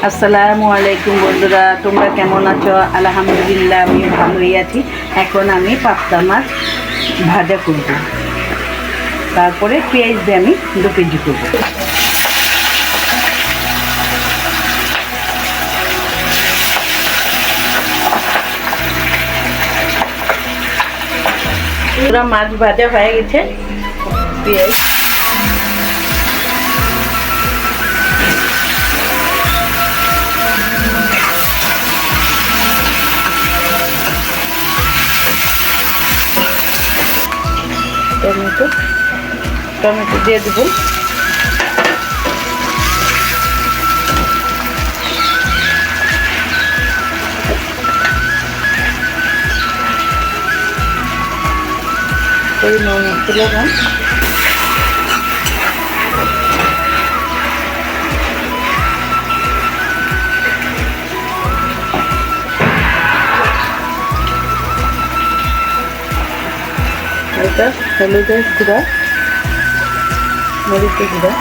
আসসালামু আলাইকুম বন্ধুরা, তোমরা কেমন আছো? আলহামদুলিল্লাহ আমি ভালোই আছি। এখন আমি পাবদা মাছ ভাজা করব, তারপরে পেঁয়াজ দিয়ে আমি 2 কেজি করব। পুরো মাছ ভাজা হয়ে গেছে। পেঁয়াজ টমেটো দিয়ে দেব। পরিমাণ মতো লবণ, হলুদের গুঁড়া, মরিচের গুঁড়া,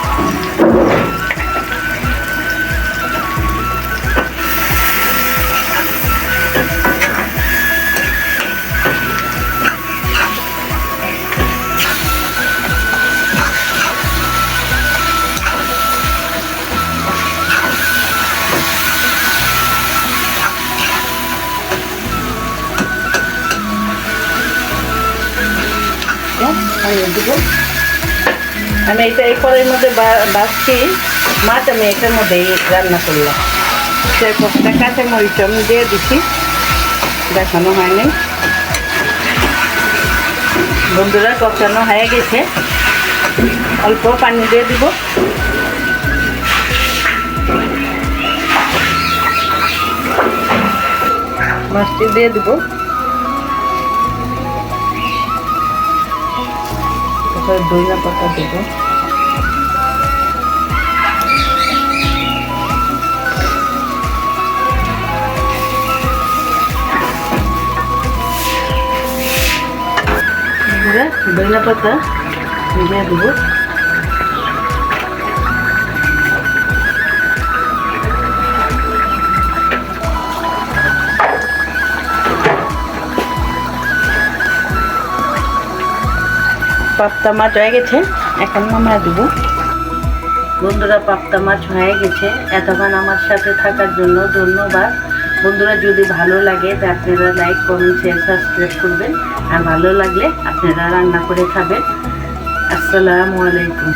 দেবো। আমি এটা এই কড়াইয়ের মধ্যে বাছছি মাছ, আমি এটার মধ্যে রান্না করলাম। সেই কতটা কাঁচা মরিচ আমি দিয়ে দিচ্ছি, দেখানো হয়নি। বন্ধুরা কষানো হয়ে গেছে, অল্প পানি দিয়ে দিব। মাছটি দিয়ে দিব, ধনিয়া পাতা দেব, ধনিয়া পাতা দিয়ে দেবো। পাবদা মাছ হয়ে গেছে, এখন আমরা দেবো। বন্ধুরা পাবদা মাছ হয়ে গেছে। এতক্ষণ আমার সাথে থাকার জন্য ধন্যবাদ। বন্ধুরা যদি ভালো লাগে তা আপনারা লাইক, কমেন্ট, শেয়ার, সাবস্ক্রাইব করবেন। আর ভালো লাগলে আপনারা রান্না করে খাবেন। আসসালামু আলাইকুম।